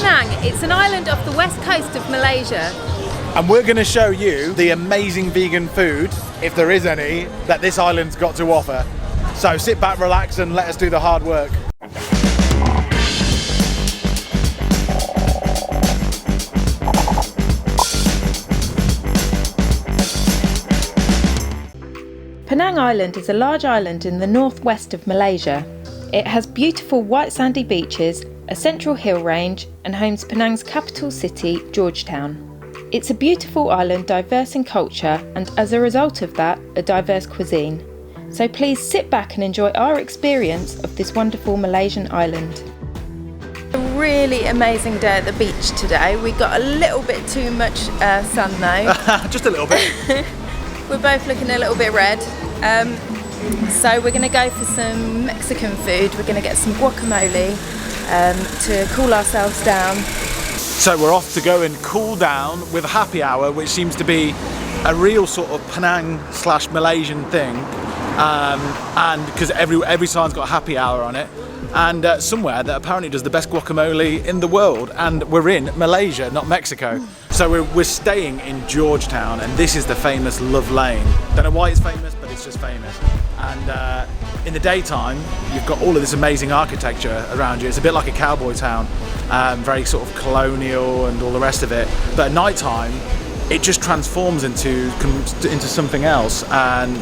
Penang. It's an island off the west coast of Malaysia. And we're going to show you the amazing vegan food, if there is any, that this island's got to offer. So sit back, relax, and let us do the hard work. Penang Island is a large island in the northwest of Malaysia. It has beautiful white sandy beaches, a central hill range, and homes Penang's capital city, Georgetown. It's a beautiful island, diverse in culture, and as a result of that, a diverse cuisine. So please sit back and enjoy our experience of this wonderful Malaysian island. A really amazing day at the beach today. We got a little bit too much sun though. Just a little bit. We're both looking a little bit red. So we're going to go for some Mexican food. We're going to get some guacamole to cool ourselves down. So we're off to go and cool down with a happy hour, which seems to be a real sort of Penang/Malaysian thing. And because every sign's got a happy hour on it. And somewhere that apparently does the best guacamole in the world, and we're in Malaysia, not Mexico. So we're staying in Georgetown, and this is the famous Love Lane. Don't know why it's famous, but it's just famous. And in the daytime, you've got all of this amazing architecture around you. It's a bit like a cowboy town, very sort of colonial and all the rest of it. But at night time, it just transforms into something else, and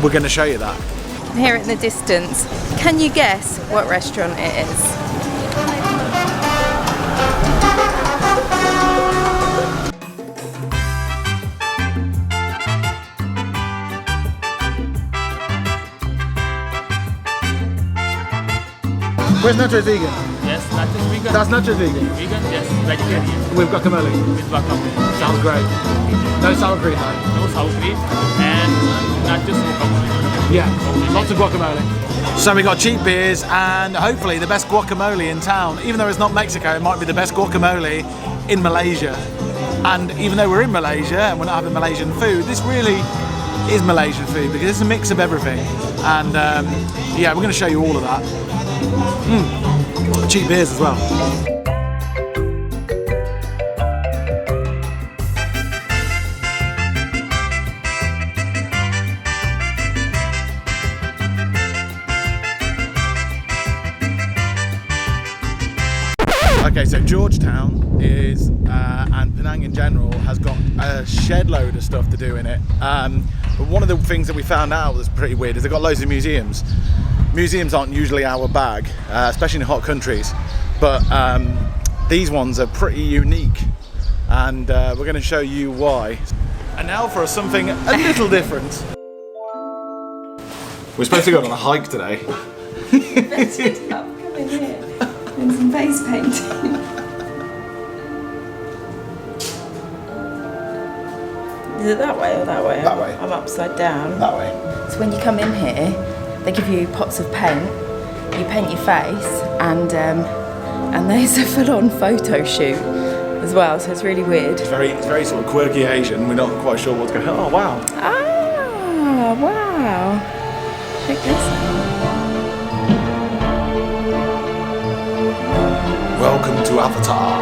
we're going to show you that. Here in the distance, can you guess what restaurant it is? Where's Nacho's vegan? Yes, Nacho's vegan. That's Nacho's vegan? Vegan, yes, vegetarian. With guacamole? With guacamole. Sounds great. No sour cream though? No sour cream. And Nacho's guacamole. Yeah, lots of guacamole. So we got cheap beers and hopefully the best guacamole in town. Even though it's not Mexico, it might be the best guacamole in Malaysia. And even though we're in Malaysia and we're not having Malaysian food, this really is Malaysian food because it's a mix of everything. And yeah, we're going to show you all of that. Cheap beers as well. Okay, so Georgetown is, and Penang in general, has got a shed load of stuff to do in it. But one of the things that we found out was pretty weird is they've got loads of museums. Museums aren't usually our bag, especially in hot countries, but these ones are pretty unique, and we're going to show you why. And now for something a little different. We're supposed to go on a hike today. Let's come in here. And some face painting. Is it that way or that way? That way. I'm upside down. That way. So when you come in here, they give you pots of paint. You paint your face, and there's a full-on photo shoot as well. So it's really weird. It's very sort of quirky Asian. We're not quite sure what's going on. Oh wow. Ah, wow. Check this out. Welcome to Avatar.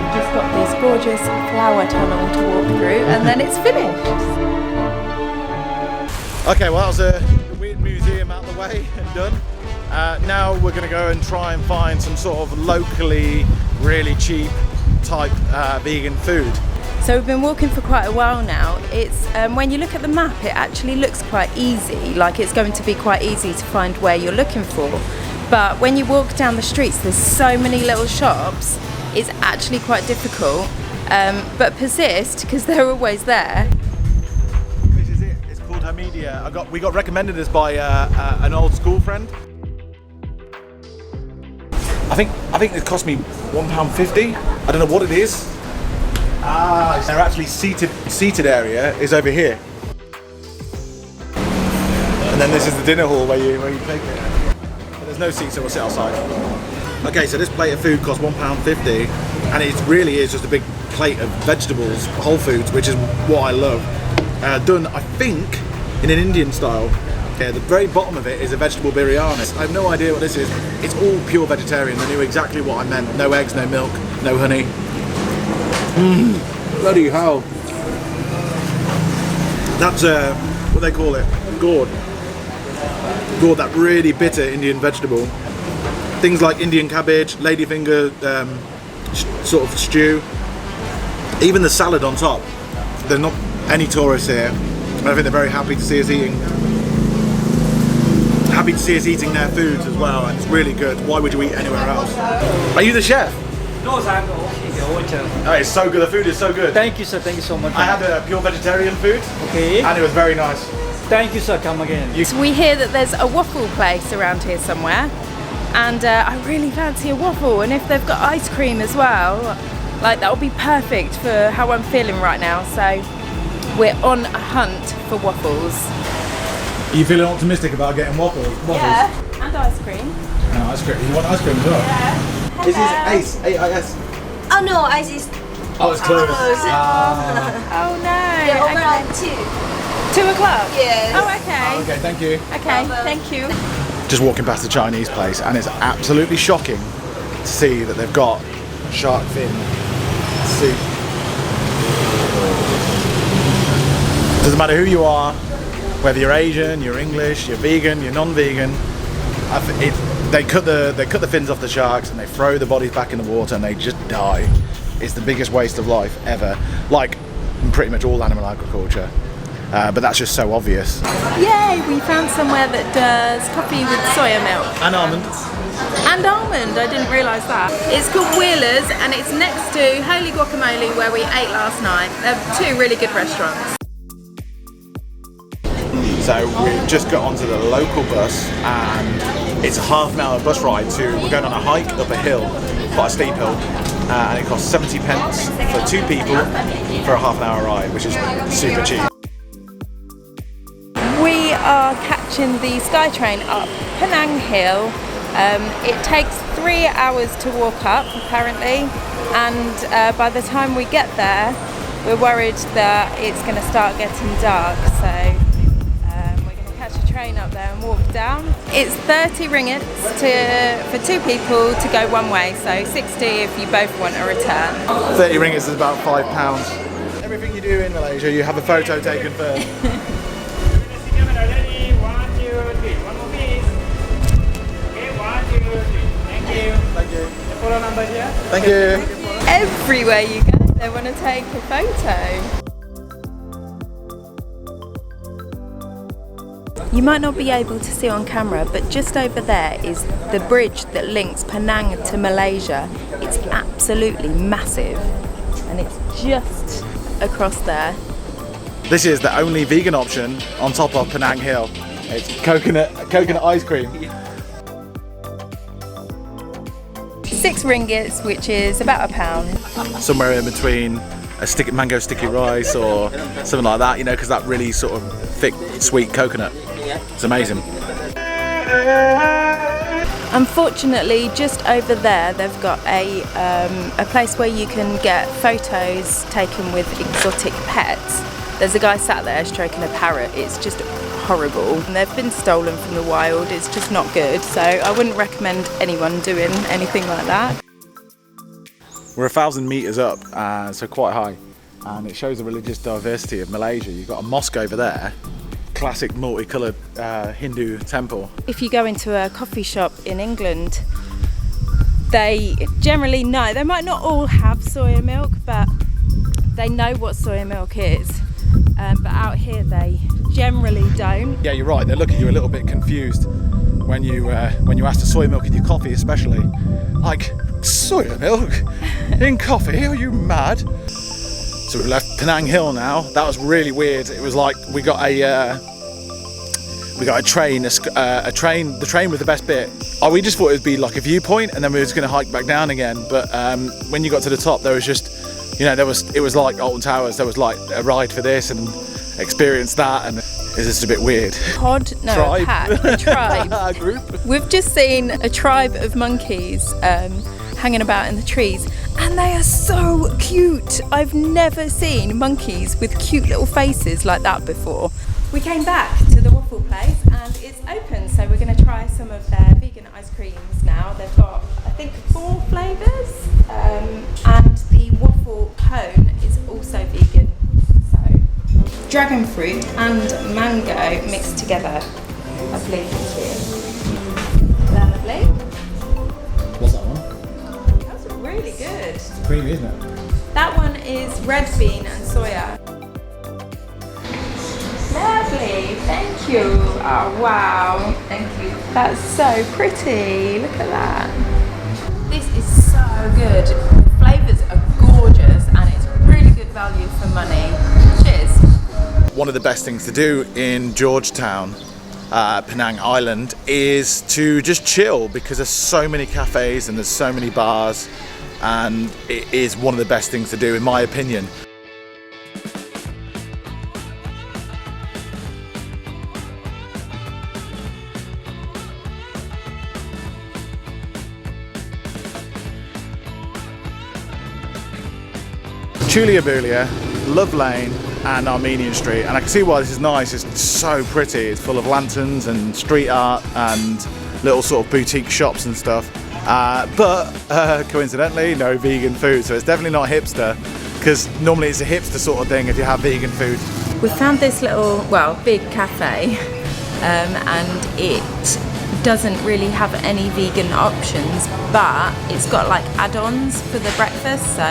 We've just got this gorgeous flower tunnel to walk through, and then it's finished. Okay, well that was a weird museum out the way and done. Now we're going to go and try and find some sort of locally really cheap type vegan food. So we've been walking for quite a while now. It's when you look at the map, it actually looks quite easy, like it's going to be quite easy to find where you're looking for. But when you walk down the streets, there's so many little shops, it's actually quite difficult. But persist, because they're always there. This is it. It's called Hamidia. We got recommended this by an old school friend. I think it cost me £1.50. I don't know what it is. They're actually seated area is over here. And then this is the dinner hall where you take it. But there's no seats, so we'll sit outside. Okay, so this plate of food costs £1.50, and it really is just a big plate of vegetables, whole foods, which is what I love. Done, I think, in an Indian style. Yeah, the very bottom of it is a vegetable biryani. I have no idea what this is. It's all pure vegetarian. They knew exactly what I meant. No eggs, no milk, no honey. Bloody hell. That's what they call it, gourd. Gourd, that really bitter Indian vegetable. Things like Indian cabbage, ladyfinger sort of stew. Even the salad on top. There are not any tourists here. I think they're very happy to see us eating. Happy to see us eating their foods as well, and it's really good. Why would you eat anywhere else? Are you the chef? No, sir, I'm the waiter. Oh, it's so good. The food is so good. Thank you, sir. Thank you so much. I had a pure vegetarian food, Okay. and it was very nice. Thank you, sir. Come again. So we hear that there's a waffle place around here somewhere, and I really fancy a waffle, and if they've got ice cream as well, like that would be perfect for how I'm feeling right now. So we're on a hunt for waffles. Are you feeling optimistic about getting waffles? Yeah, and ice cream. No, ice cream. You want ice cream as well? Yeah. This is Ace, A-I-S. Oh no, ice is Oh, it's closed. Oh they're no. open Okay. at 2. 2 o'clock? Yes. Oh, okay. Okay, thank you. Okay, thank you. Just walking past the Chinese place, and it's absolutely shocking to see that they've got shark fin soup. Doesn't matter who you are, whether you're Asian, you're English, you're vegan, you're non-vegan. They cut the fins off the sharks and they throw the bodies back in the water and they just die. It's the biggest waste of life ever, like in pretty much all animal agriculture. But that's just so obvious. Yay, we found somewhere that does coffee with soya milk. And almonds. And almond, I didn't realise that. It's called Wheeler's and it's next to Holy Guacamole where we ate last night. They're 2 really good restaurants. So we've just got onto the local bus and it's a half-an-hour bus ride we're going on a hike up a hill, quite a steep hill, and it costs 70 pence for 2 people for a half-an-hour ride, which is super cheap. We are catching the SkyTrain up Penang Hill. It takes 3 hours to walk up apparently, and by the time we get there we're worried that it's going to start getting dark, so catch a train up there and walk down. It's 30 ringgits for 2 people to go one way, so 60 if you both want a return. 30 ringgits is about £5. Everything you do in Malaysia, you have a photo taken first. Camera ready. 1, 2, 3. One more piece. Okay, 1, 2, 3. Thank you. Thank you. The photo number here. Thank you. Everywhere you go they want to take a photo. You might not be able to see on camera, but just over there is the bridge that links Penang to Malaysia. It's absolutely massive and it's just across there. This is the only vegan option on top of Penang Hill. It's coconut ice cream. 6 ringgits, which is about £1. Somewhere in between a mango sticky rice or something like that, you know, because that really sort of thick, sweet coconut. It's amazing. Unfortunately, just over there they've got a place where you can get photos taken with exotic pets. There's a guy sat there stroking a parrot. It's just horrible. And they've been stolen from the wild. It's just not good. So I wouldn't recommend anyone doing anything like that. We're 1,000 metres up, so quite high, and it shows the religious diversity of Malaysia. You've got a mosque over there, classic multicoloured Hindu temple. If you go into a coffee shop in England, they generally know, they might not all have soya milk, but they know what soya milk is. But out here they generally don't. Yeah, you're right, they look at you a little bit confused when you ask for soy milk in your coffee, especially. Like, soya milk in coffee? Are you mad? So we left Penang Hill now. That was really weird. It was like we got a train, the train was the best bit. Oh, we just thought it would be like a viewpoint, and then we were just going to hike back down again. But when you got to the top, there was just, you know, it was like Alton Towers. There was like a ride for this and experience that, and it's just a bit weird. Tribe. A tribe. Group. We've just seen a tribe of monkeys hanging about in the trees, And they are so cute. I've never seen monkeys with cute little faces like that before. We came back to the waffle place and it's open, so we're going to try some of their vegan ice creams now. They've got, I think, 4 flavours, and the waffle cone is also vegan. So, dragon fruit and mango mixed together. Lovely, thank you. Lovely. What's that one? That's really good. Creamy, isn't it? That one is red bean and soya. Lovely, thank you. Oh wow, thank you. That's so pretty. Look at that. This is so good. The flavours are gorgeous and it's really good value for money. Cheers. One of the best things to do in Georgetown, Penang Island, is to just chill, because there's so many cafes and there's so many bars, and it is one of the best things to do in my opinion. Chulia Bulia, Love Lane and Armenian Street, and I can see why this is nice. It's so pretty. It's full of lanterns and street art and little sort of boutique shops and stuff, but coincidentally no vegan food, so it's definitely not hipster, because normally it's a hipster sort of thing if you have vegan food. We found this little, well, big cafe, and it doesn't really have any vegan options, but it's got like add-ons for the breakfast, so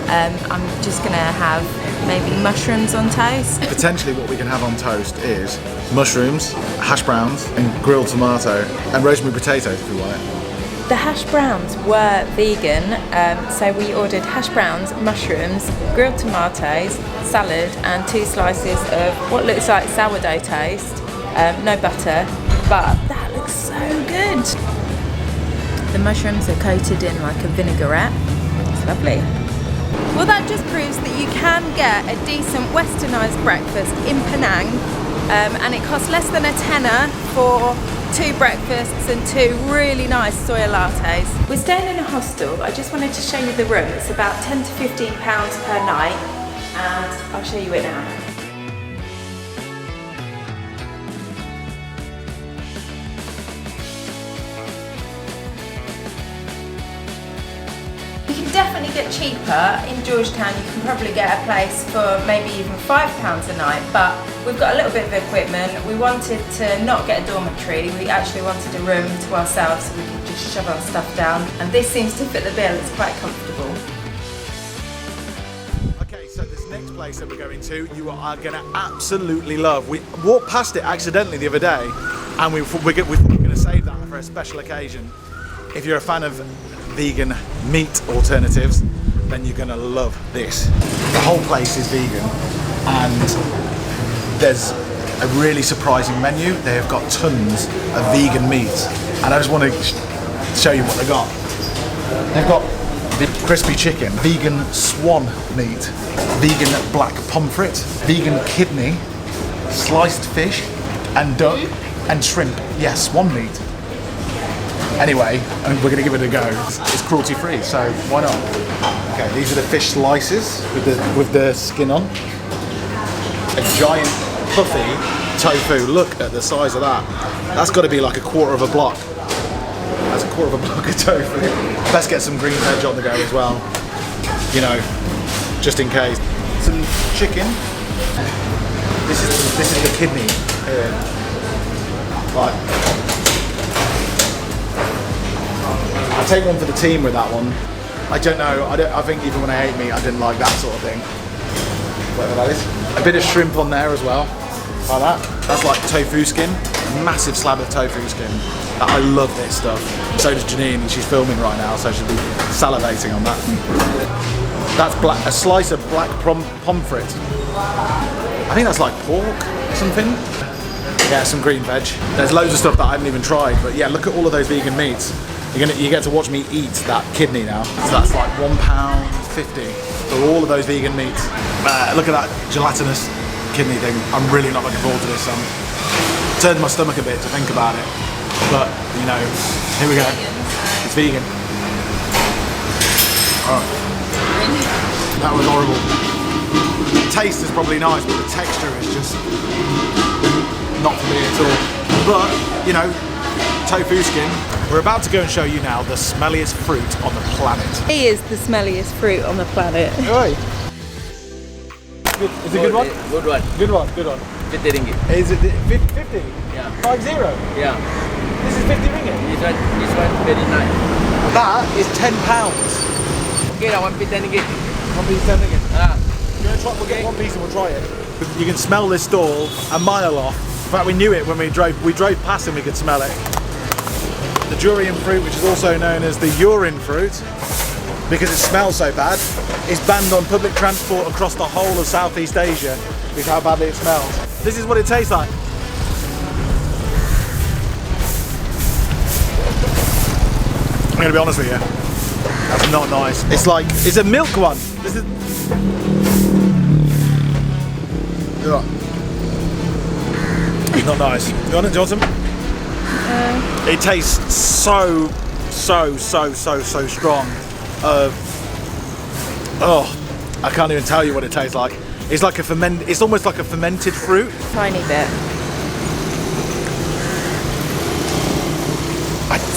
I'm just gonna have maybe mushrooms on toast. Potentially what we can have on toast is mushrooms, hash browns and grilled tomato and rosemary potatoes if we want it. The hash browns were vegan, so we ordered hash browns, mushrooms, grilled tomatoes, salad and 2 slices of what looks like sourdough toast. No butter, but that looks so good. The mushrooms are coated in like a vinaigrette. It's lovely. Well, that just proves that you can get a decent westernised breakfast in Penang, and it costs less than a tenner for 2 breakfasts and 2 really nice soya lattes. We're staying in a hostel. I just wanted to show you the room. It's about £10 to £15 per night, and I'll show you it now. Definitely get cheaper in Georgetown. You can probably get a place for maybe even £5 a night, but we've got a little bit of equipment. We wanted to not get a dormitory, we actually wanted a room to ourselves so we could just shove our stuff down, and this seems to fit the bill. It's quite comfortable. Okay, so this next place that we're going to, you are going to absolutely love. We walked past it accidentally the other day, and we're going to save that for a special occasion. If you're a fan of vegan meat alternatives, then you're gonna love this. The whole place is vegan, and there's a really surprising menu. They have got tons of vegan meat, and I just want to show you what they got. They've got the crispy chicken, vegan swan meat, vegan black pomfret, vegan kidney, sliced fish, and duck and shrimp. Yes, swan meat. Anyway, we're going to give it a go. It's cruelty free, so why not? Okay, these are the fish slices with the skin on. A giant puffy tofu. Look at the size of that. That's got to be like a quarter of a block. That's a quarter of a block of tofu. Let's get some green veg on the go as well. You know, just in case. Some chicken. This is the kidney here. Right. I'll take one for the team with that one. I don't know, I think even when I ate meat, I didn't like that sort of thing. Whatever that is. A bit of shrimp on there as well, like that. That's like tofu skin, a massive slab of tofu skin. I love this stuff. So does Janine, and she's filming right now, so she'll be salivating on that. That's a slice of black pomfret. I think that's like pork or something. Yeah, some green veg. There's loads of stuff that I haven't even tried, but yeah, look at all of those vegan meats. You get to watch me eat that kidney now. So that's like £1.50 for all of those vegan meats. Look at that gelatinous kidney thing. I'm really not looking forward to this. Turned my stomach a bit to think about it. But, you know, here we go. It's vegan. All right. That was horrible. The taste is probably nice, but the texture is just not for me at all. But, you know, tofu skin. We're about to go and show you now the smelliest fruit on the planet. He is the smelliest fruit on the planet. Oi. Is it a good one? Good one. Good one, good one. 50 ringgit. Is it 50? Yeah. 50? Yeah. This is 50 ringgit? This one very nice. That is £10. Okay, that one piece 10 ringgit. One piece 10 ringgit. Ah. We'll get one piece and we'll try it. You can smell this stall a mile off. In fact, we knew it when we drove past and we could smell it. The durian fruit, which is also known as the urine fruit, because it smells so bad, is banned on public transport across the whole of Southeast Asia because how badly it smells. This is what it tastes like. I'm gonna be honest with you, that's not nice. It's a milk one. This is. Ugh. It's not nice. You want it, Johnson? It tastes so strong. Oh, I can't even tell you what it tastes like. It's like it's almost like a fermented fruit. Tiny bit.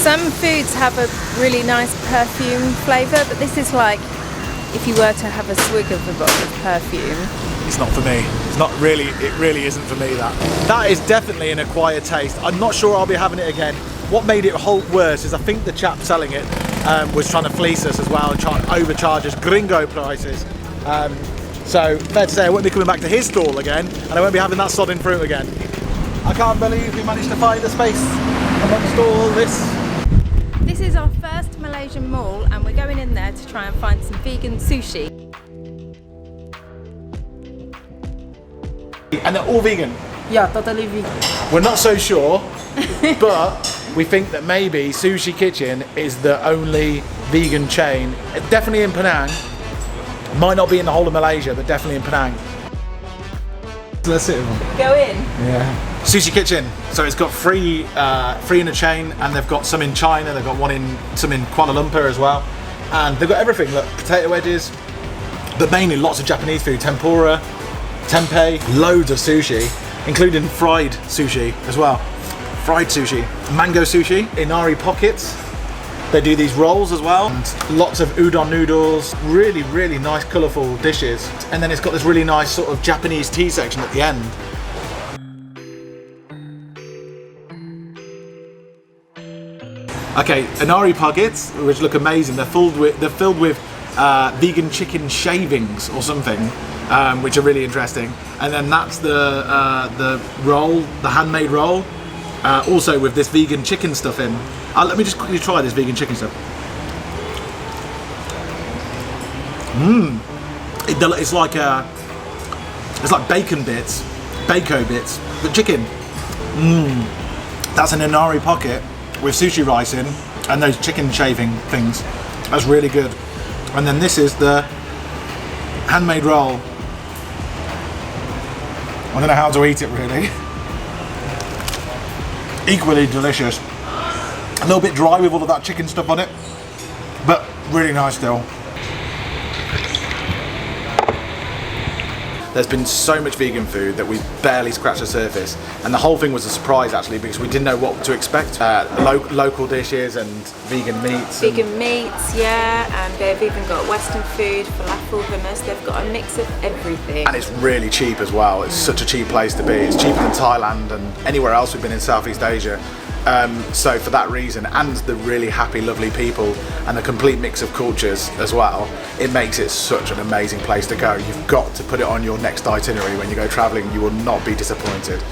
Some foods have a really nice perfume flavour, but this is like if you were to have a swig of a bottle of perfume. It's not for me. It's not really, it really isn't for me, that. That is definitely an acquired taste. I'm not sure I'll be having it again. What made it whole worse is I think the chap selling it was trying to fleece us as well and trying to overcharge us gringo prices. So fair to say I won't be coming back to his stall again and I won't be having that sodding fruit again. I can't believe we managed to find a space amongst all this. This is our first Malaysian mall and we're going in there to try and find some vegan sushi. And they're all vegan. Yeah, totally vegan. We're not so sure, but we think that maybe Sushi Kitchen is the only vegan chain, definitely in Penang. Might not be in the whole of Malaysia, but definitely in Penang. Let's sit with them. Go in. Yeah. Sushi Kitchen. So it's got three in a chain, and they've got some in China. They've got some in Kuala Lumpur as well, and they've got everything. Look, potato wedges, but mainly lots of Japanese food, tempura, tempeh, loads of sushi, including fried sushi as well. Fried sushi, mango sushi, inari pockets. They do these rolls as well, and lots of udon noodles, really, really nice colourful dishes. And then it's got this really nice sort of Japanese tea section at the end. Okay, inari pockets, which look amazing. They're filled with vegan chicken shavings or something, which are really interesting. And then that's the roll, the handmade roll, also with this vegan chicken stuff in. Let me just quickly try this vegan chicken stuff. It's like bacon bits, bacon bits, but chicken. That's an inari pocket with sushi rice in and those chicken shaving things. That's really good. And then this is the handmade roll. I don't know how to eat it really. Equally delicious. A little bit dry with all of that chicken stuff on it, but really nice still. There's been so much vegan food that we barely scratched the surface, and the whole thing was a surprise actually because we didn't know what to expect. Local dishes and vegan meats. Vegan meats, yeah, and they've even got Western food, falafel, hummus. They've got a mix of everything. And it's really cheap as well. It's such a cheap place to be. It's cheaper than Thailand and anywhere else we've been in Southeast Asia. So for that reason, and the really happy, lovely people, and a complete mix of cultures as well, it makes it such an amazing place to go. You've got to put it on your next itinerary when you go travelling. You will not be disappointed.